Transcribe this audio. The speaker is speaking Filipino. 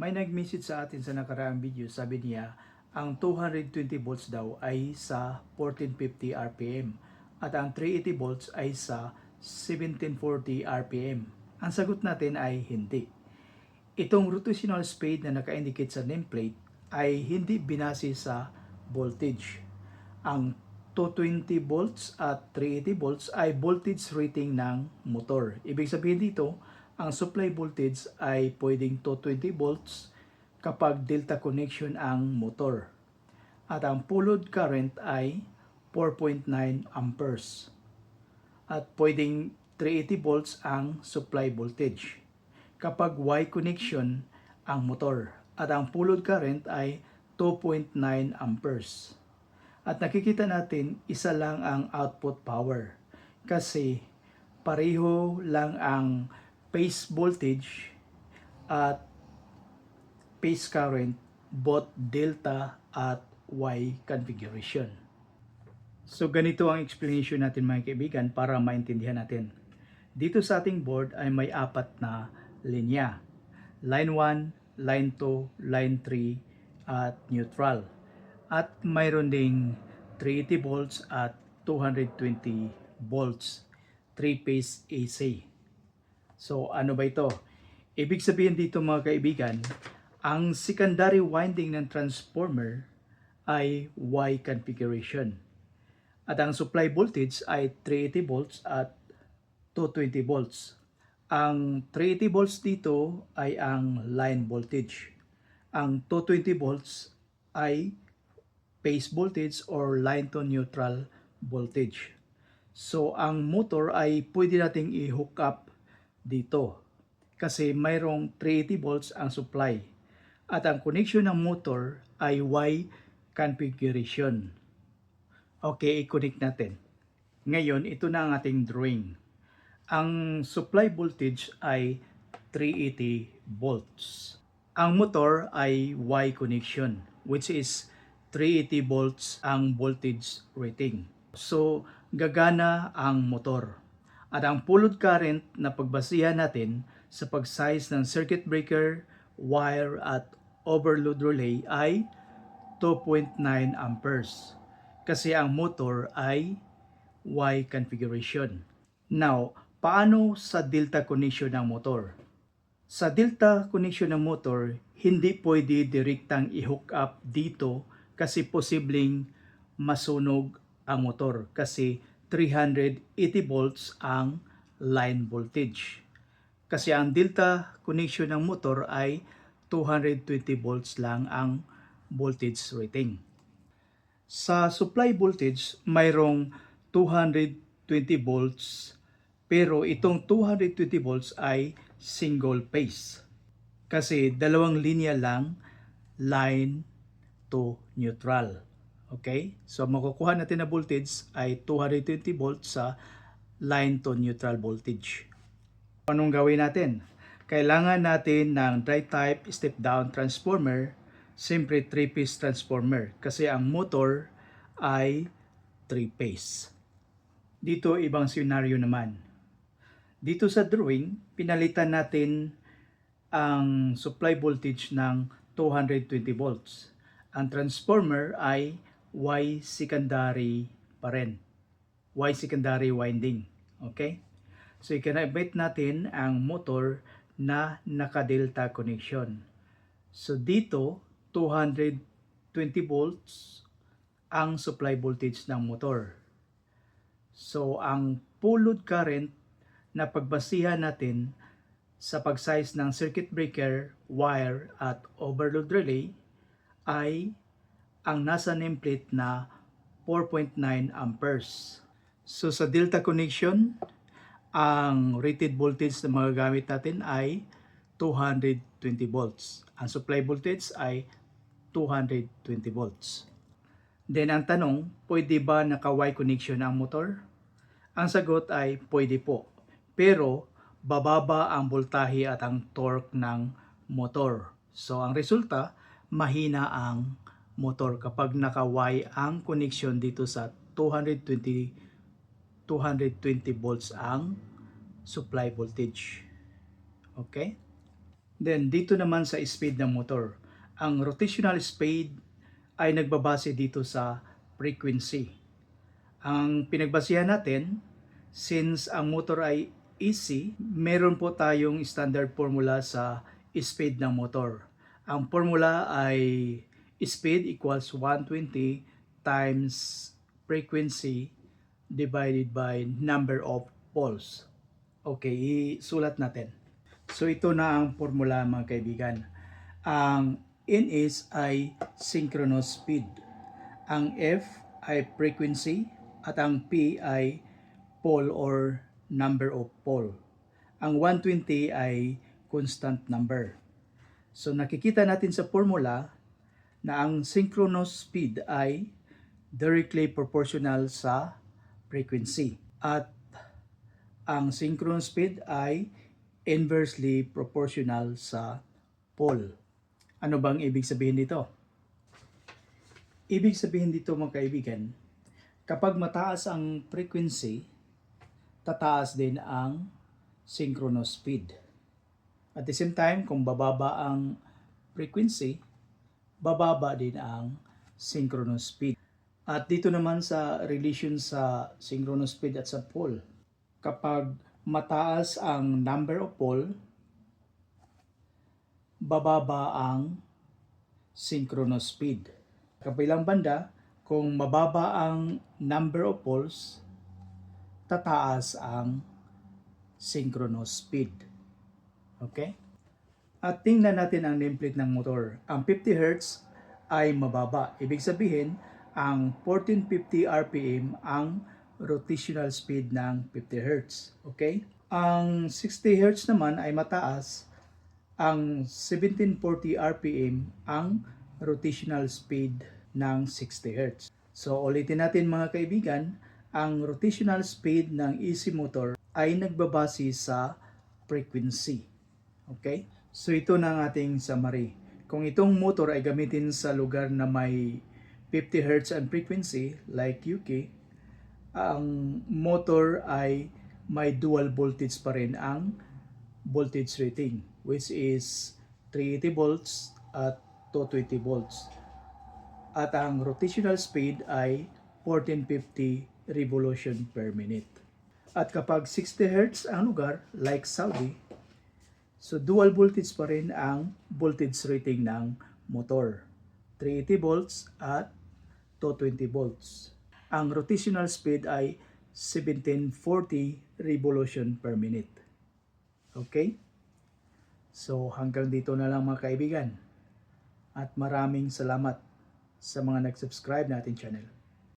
May nag-message sa atin sa nakaraang video, sabi niya, ang 220 volts daw ay sa 1450 RPM at ang 380 volts ay sa 1740 RPM. Ang sagot natin ay hindi. Itong rotational speed na naka-indicate sa nameplate ay hindi binase sa voltage. Ang 220 volts at 380 volts ay voltage rating ng motor. Ibig sabihin dito, ang supply voltage ay pwedeng 220 volts kapag delta connection ang motor. At ang full load current ay 4.9 amperes. At pwedeng 380 volts ang supply voltage kapag Y connection ang motor. At ang full load current ay 2.9 amperes. At nakikita natin, isa lang ang output power kasi pareho lang ang phase voltage at phase current, both delta at Y configuration. So ganito ang explanation natin mga kaibigan para maintindihan natin. Dito sa ating board ay may apat na linya. Line 1, line 2, line 3 at neutral. At mayroon ding 380 volts at 220 volts, 3-phase AC. So ano ba ito? Ibig sabihin dito mga kaibigan, ang secondary winding ng transformer ay Y configuration. At ang supply voltage ay 380 volts at 220 volts. Ang 380 volts dito ay ang line voltage. Ang 220 volts ay phase voltage or line to neutral voltage. So ang motor ay pwede nating i-hook up dito kasi mayroong 380 volts ang supply at ang connection ng motor ay Y configuration. Okay, i-connect natin. Ngayon, ito na ang ating drawing. Ang supply voltage ay 380 volts. Ang motor ay Y connection, which is 380 volts ang voltage rating. So, gagana ang motor. At ang full load current na pagbasihan natin sa pag-size ng circuit breaker, wire at overload relay ay 2.9 amperes. Kasi ang motor ay Y configuration. Now, paano sa delta connection ng motor? Sa delta connection ng motor, hindi pwede direktang i-hook up dito kasi posibleng masunog ang motor kasi 380 volts ang line voltage. Kasi ang delta connection ng motor ay 220 volts lang ang voltage rating. Sa supply voltage, mayroong 220 volts pero itong 220 volts ay single phase. Kasi dalawang linya lang, line to neutral. Okay? So makukuha natin na voltage ay 220 volts sa line to neutral voltage. Anong gawin natin? Kailangan natin ng dry type step down transformer, siyempre 3-phase transformer kasi ang motor ay 3-phase. Dito ibang scenario naman. Dito sa drawing, pinalitan natin ang supply voltage ng 220 volts. Ang transformer ay Y secondary pa rin. Y secondary winding. Okay? So, i-connect natin ang motor na naka-delta connection. So, dito, 220 volts ang supply voltage ng motor. So, ang full load current na pagbasihan natin sa pag-size ng circuit breaker, wire at overload relay ay ang nasa nameplate na 4.9 amperes. So sa delta connection, ang rated voltage na magagamit natin ay 220 volts. Ang supply voltage ay 220 volts. Then ang tanong, pwede ba naka-Y connection ang motor? Ang sagot ay pwede po. Pero bababa ang voltahe at ang torque ng motor. So ang resulta, mahina ang motor kapag naka-Y ang connection dito sa 220 volts ang supply voltage. Okay? Then dito naman sa speed ng motor, ang rotational speed ay nagbabase dito sa frequency. Ang pinagbasihan natin, since ang motor ay AC, meron po tayong standard formula sa speed ng motor. Ang formula ay speed equals 120 times frequency divided by number of poles. Okay, isulat natin. So ito na ang formula mga kaibigan. Ang Ns ay synchronous speed. Ang F ay frequency at ang P ay pole or number of pole. Ang 120 ay constant number. So nakikita natin sa formula na ang synchronous speed ay directly proportional sa frequency at ang synchronous speed ay inversely proportional sa pole. Ano bang ibig sabihin dito? Ibig sabihin dito mga kaibigan, kapag mataas ang frequency, tataas din ang synchronous speed. At the same time, kung bababa ang frequency, bababa din ang synchronous speed. At dito naman sa relation sa synchronous speed at sa pole, kapag mataas ang number of pole, bababa ang synchronous speed. Kabilang banda, kung mababa ang number of poles, tataas ang synchronous speed. Okay? At tingnan natin ang nameplate ng motor. Ang 50 Hz ay mababa. Ibig sabihin, ang 1450 RPM ang rotational speed ng 50 Hz. Okay? Ang 60 Hz naman ay mataas. Ang 1740 RPM ang rotational speed ng 60 Hz. So ulitin natin mga kaibigan, ang rotational speed ng AC motor ay nagbabase sa frequency. Okay? So ito na ang ating summary. Kung itong motor ay gamitin sa lugar na may 50 Hz ang frequency like UK, ang motor ay may dual voltage pa rin ang voltage rating, which is 380 volts at 220 volts. At ang rotational speed ay 1450 revolution per minute. At kapag 60 Hz ang lugar, like Saudi, so dual voltage pa rin ang voltage rating ng motor. 380 volts at 220 volts. Ang rotational speed ay 1740 revolution per minute. Okay? So hanggang dito na lang mga kaibigan. At maraming salamat sa mga nag-subscribe na ating channel.